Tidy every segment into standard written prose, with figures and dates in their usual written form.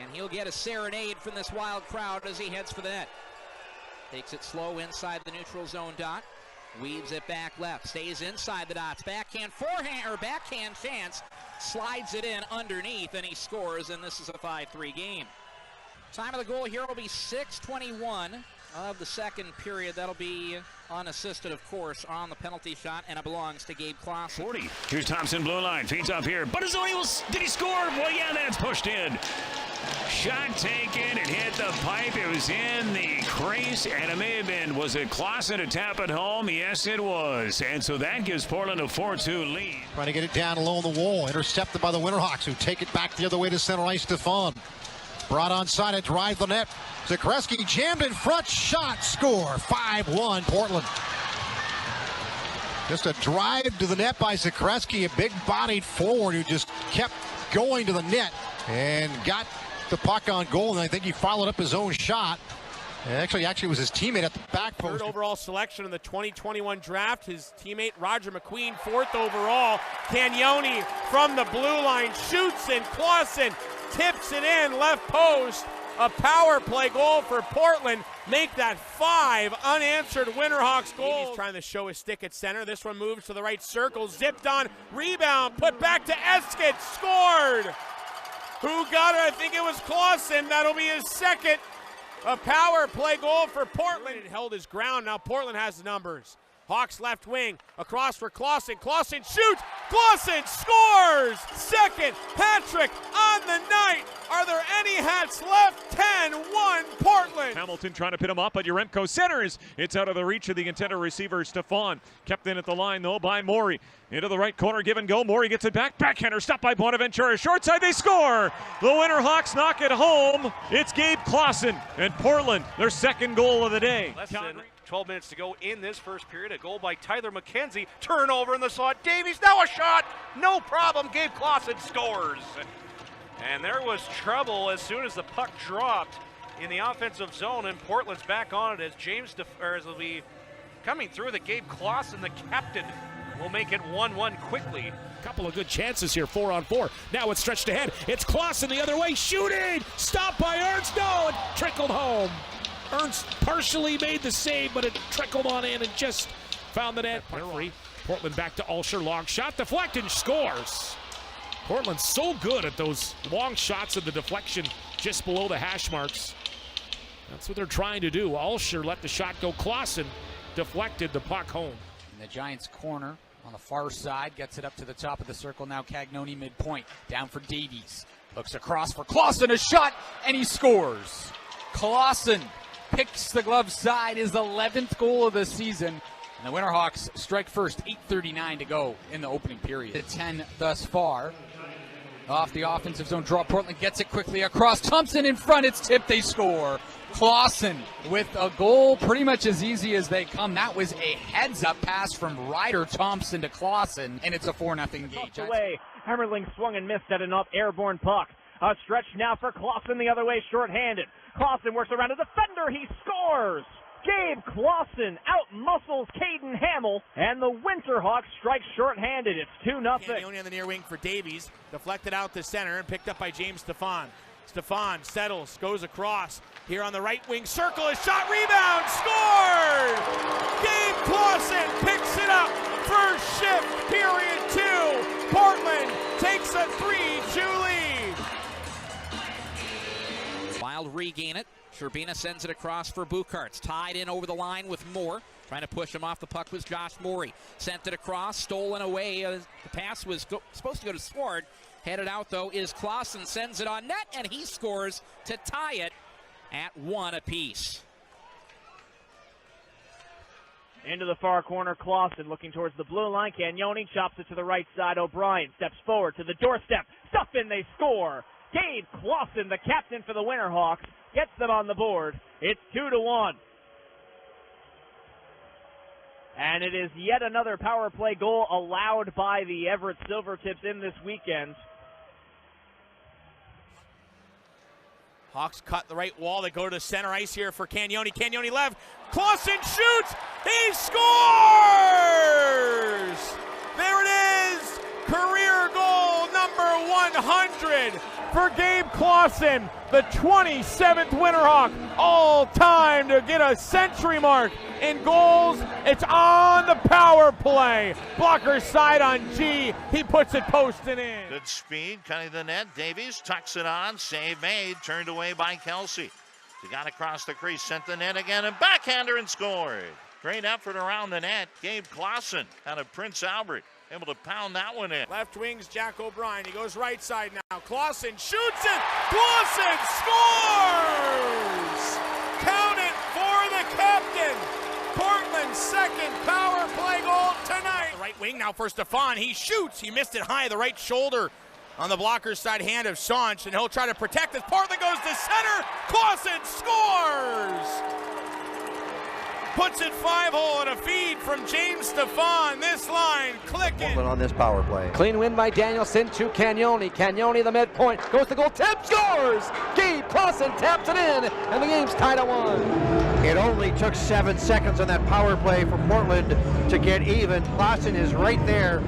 And he'll get a serenade from this wild crowd as he heads for the net. Takes it slow inside the neutral zone dot. Weaves it back left. Stays inside the dots. Backhand forehand or backhand chance. Slides it in underneath and he scores, and this is a 5-3 game. Time of the goal here will be 6:21 of the second period. That'll be unassisted, of course, on the penalty shot, and it belongs to Gabe Klassen. 40. Here's Thompson, blue line. Feeds up here. But did he score? Well, yeah, that's pushed in. Shot taken. It hit the pipe. It was in the crease, and it may have been, was it Klassen to tap it home? Yes, it was. And so that gives Portland a 4-2 lead. Trying to get it down low on the wall. Intercepted by the Winterhawks, who take it back the other way to center ice. Stefan. Brought onside, it drives the net. Zakreski jammed in front, shot, score. 5-1 Portland. Just a drive to the net by Zakreski, a big-bodied forward who just kept going to the net and got the puck on goal, and I think he followed up his own shot. Actually, it was his teammate at the back post. Third overall selection in the 2021 draft. His teammate Roger McQueen, fourth overall. Cagnoni from the blue line shoots, and Klassen tips it in left post. A power play goal for Portland. Make that 5 unanswered Winterhawks goals. He's trying to show his stick at center. This one moves to the right circle. Zipped on. Rebound. Put back to Eskett. Scored. Who got it? I think it was Klassen. That'll be his second. A power play goal for Portland. It held his ground. Now Portland has the numbers. Hawks left wing, across for Klassen. Klassen shoots. Klassen scores. Second Patrick on the night. Are there any hats left? 10-1 Portland. Hamilton trying to pit him up, but Yaremko centers. It's out of the reach of the intended receiver, Stefan. Kept in at the line, though, by Morey. Into the right corner, give and go. Morey gets it back. Backhander stopped by Bonaventura. Short side, they score. The Winterhawks knock it home. It's Gabe Klassen and Portland, their second goal of the day. Less than 12 minutes to go in this first period. A goal by Tyler McKenzie. Turnover in the slot. Davies, now a shot. No problem. Gabe Klassen scores. And there was trouble as soon as the puck dropped in the offensive zone, and Portland's back on it as as will be coming through. The Gabe Klassen, the captain, will make it 1-1 quickly. Couple of good chances here, 4-on-4. Now it's stretched ahead. It's Klassen the other way, shooting! Stopped by Ernst. No, it trickled home. Ernst partially made the save, but it trickled on in and just found the net. Portland back to Ulsher, long shot, deflected, scores. Portland's so good at those long shots of the deflection just below the hash marks. That's what they're trying to do. Ulsher let the shot go. Klassen deflected the puck home. In the Giants' corner on the far side, gets it up to the top of the circle. Now Cagnoni midpoint, down for Davies. Looks across for Klassen, a shot, and he scores. Klassen picks the glove side, his 11th goal of the season. And the Winterhawks strike first, 8:39 to go in the opening period. The 10 thus far. Off the offensive zone draw, Portland gets it quickly across. Thompson in front, it's tipped, they score. Klassen with a goal pretty much as easy as they come. That was a heads-up pass from Ryder Thompson to Klassen, and it's a 4-0 game. Away. Hammerling swung and missed at an up airborne puck. A stretch now for Klassen the other way, short-handed. Klassen works around a defender, he scores! Gabe Klassen out-muscles Caden Hamill, and the Winterhawks strike short-handed. It's 2-0. Cagnoni on the near wing for Davies, deflected out to center and picked up by James Stefan. Stefan settles, goes across. Here on the right wing, circle, a shot, rebound, scored! Gabe Klassen picks it up. First shift, period 2. Portland takes a 3-2 lead. Wild regain it. Sherbina sends it across for Bucharts. Tied in over the line with Moore. Trying to push him off the puck was Josh Morey. Sent it across, stolen away. The pass was supposed to go to Sword. Headed out, though, is Klassen. Sends it on net, and he scores to tie it at 1 apiece. Into the far corner, Klassen looking towards the blue line. Cagnoni chops it to the right side. O'Brien steps forward to the doorstep. Stuff in, they score. Gabe Klassen, the captain for the Winterhawks, gets them on the board. It's 2-1. And it is yet another power play goal allowed by the Everett Silvertips in this weekend. Hawks cut the right wall. They go to the center ice here for Cagnoni. Cagnoni left. Klassen shoots. He scores! There it is. Career goal number 1 100 for Gabe Klassen, the 27th Winterhawk all time to get a century mark in goals. It's on the power play. Blocker side on G. He puts it posted in. Good speed, cutting the net. Davies tucks it on. Save made. Turned away by Kelsey. He got across the crease, sent the net again, and backhander and scored. Great effort around the net. Gabe Klassen out of Prince Albert, able to pound that one in. Left wing's Jack O'Brien. He goes right side now. Klassen shoots it. Klassen scores! Count it for the captain. Portland's second power play goal tonight. Right wing now for Stefan. He shoots. He missed it high, the right shoulder on the blocker's side hand of Sanch, and he'll try to protect as Portland goes to center. Klassen scores! Puts it 5-hole and a feed from James Stefan. This line clicking. On this power play. Clean win by Danielson to Cagnoni. Cagnoni the midpoint. Goes to goal. Tip scores! Gabe Klassen taps it in, and the game's tied at 1. It only took 7 seconds on that power play for Portland to get even. Klassen is right there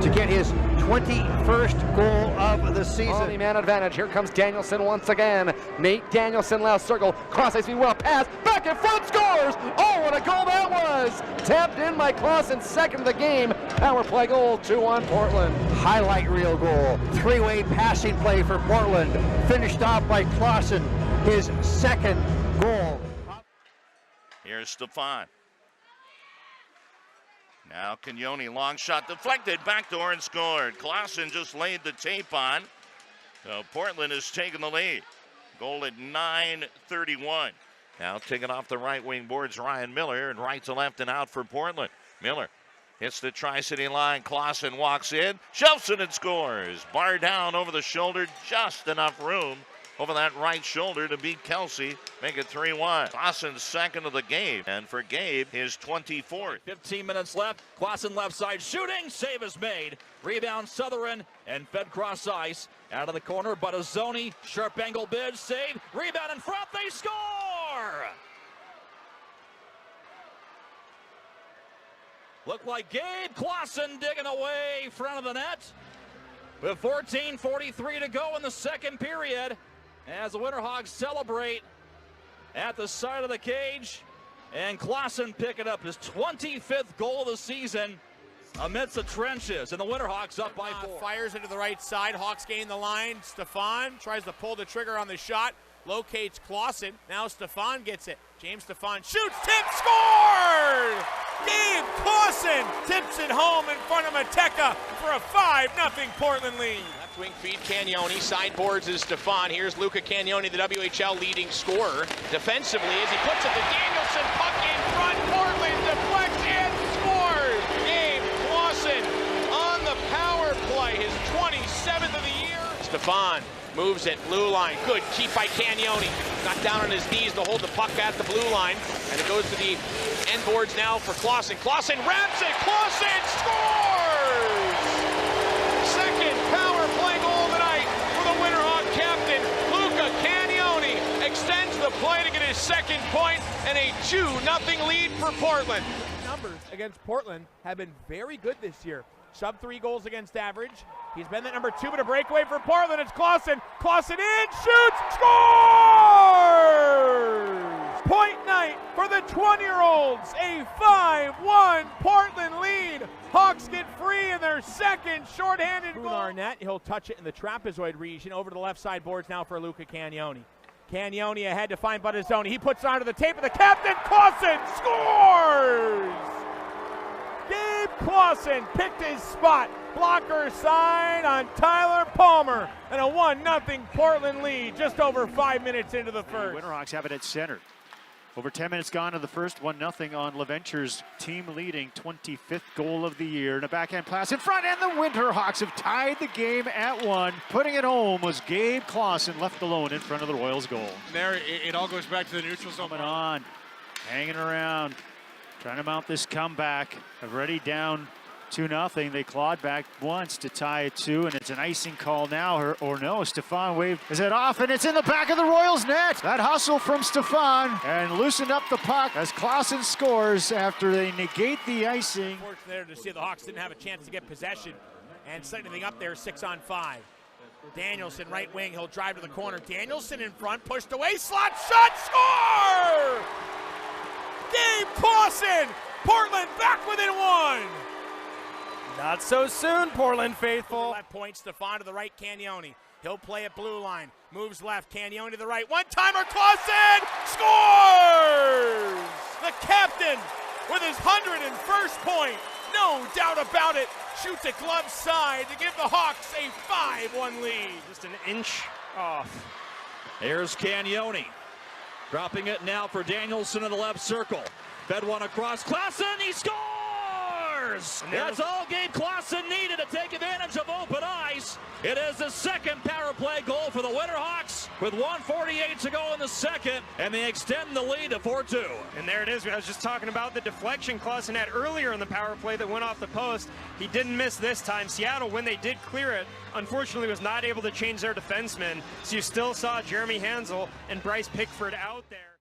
to get his 21st goal of the season. Only man advantage. Here comes Danielson once again. Nate Danielson left circle. Cross ice, well pass. Back in front, scores! Oh, what a goal that was! Tapped in by Klassen, second of the game. Power play goal, 2-1 Portland. Highlight reel goal. Three-way passing play for Portland. Finished off by Klassen, his second goal. Here's Stefan. Now Cagnoni, long shot deflected, backdoor and scored. Klassen just laid the tape on. So Portland has taken the lead. Goal at 9:31. Now taking off the right wing boards, Ryan Miller, and right to left and out for Portland. Miller hits the Tri-City line. Klassen walks in, shoves it and scores. Bar down over the shoulder, just enough room over that right shoulder to beat Kelsey, make it 3-1. Klassen's second of the game, and for Gabe, his 24th. 15 minutes left. Klassen left side shooting. Save is made. Rebound Southern and fed cross ice. Out of the corner, Buttazzoni. Sharp angle bid. Save. Rebound in front. They score! Looked like Gabe Klassen digging away front of the net. With 14:43 to go in the second period, as the Winterhawks celebrate at the side of the cage, and Klassen picking up his 25th goal of the season amidst the trenches, and the Winterhawks up by 4. Fires into the right side. Hawks gain the line. Stefan tries to pull the trigger on the shot. Locates Klassen. Now Stefan gets it. James Stefan shoots. Tip scored! Gabe Klassen tips it home in front of Mateka for a 5-0 Portland lead. Left wing feed Cagnoni. Sideboards is Stefan. Here's Luca Cagnoni, the WHL leading scorer. Defensively, as he puts it to Danielson. Puck in front. Portland deflects and scores. Gabe Klassen on the power play. His 27th of the year. Stefan moves it, blue line. Good keep by Cagnoni. Got down on his knees to hold the puck at the blue line. And it goes to the end boards now for Klassen. Klassen wraps it. Klassen scores! Second power play goal tonight for the Winterhawk captain. Luca Cagnoni extends the play to get his second point and a 2-0 lead for Portland. Numbers against Portland have been very good this year. Sub 3 goals against average. He's been the number 2, but a breakaway for Portland. It's Klassen. Klassen in, shoots, scores! Point night for the 20-year-olds. A 5-1 Portland lead. Hawks get free in their second shorthanded goal. Arnett, he'll touch it in the trapezoid region. Over to the left side boards now for Luca Cagnoni. Cagnoni ahead to find Buttazzoni. He puts it onto the tape of the captain. Klassen scores! Gabe Klassen picked his spot. Blocker side on Tyler Palmer. And a 1-0 Portland lead just over 5 minutes into the first. Winterhawks have it at center. Over 10 minutes gone in the first, 1-0 on LaVenture's team leading 25th goal of the year. And a backhand pass in front, and the Winterhawks have tied the game at 1. Putting it home was Gabe Klassen, left alone in front of the Royals' goal. There, it all goes back to the neutral zone. Coming on, hanging around, trying to mount this comeback. Already down 2-0. They clawed back once to tie it 2, and it's an icing call now, or no. Stefan waved. Is it off? And it's in the back of the Royals' net. That hustle from Stefan and loosened up the puck as Klassen scores after they negate the icing. Fortunate there to see the Hawks didn't have a chance to get possession and set anything up there 6-on-5. Danielson, right wing, he'll drive to the corner. Danielson in front, pushed away, slot shot, score! Gabe Klassen, Portland back within one. Not so soon, Portland faithful. Left point, Stefan to the right, Cagnoni. He'll play at blue line, moves left, Cagnoni to the right. One-timer, Klassen scores! The captain with his 101st point. No doubt about it. Shoots a glove side to give the Hawks a 5-1 lead. Just an inch off. Here's Cagnoni. Dropping it now for Danielson in the left circle. Fed one across. Klassen, he scores! That's all Gabe Klassen needed to take advantage of open ice. It is the second power play goal for the Winterhawks with 1:48 to go in the second, and they extend the lead to 4-2. And there it is. I was just talking about the deflection Klassen had earlier in the power play that went off the post. He didn't miss this time. Seattle, when they did clear it, unfortunately was not able to change their defensemen. So you still saw Jeremy Hansel and Bryce Pickford out there.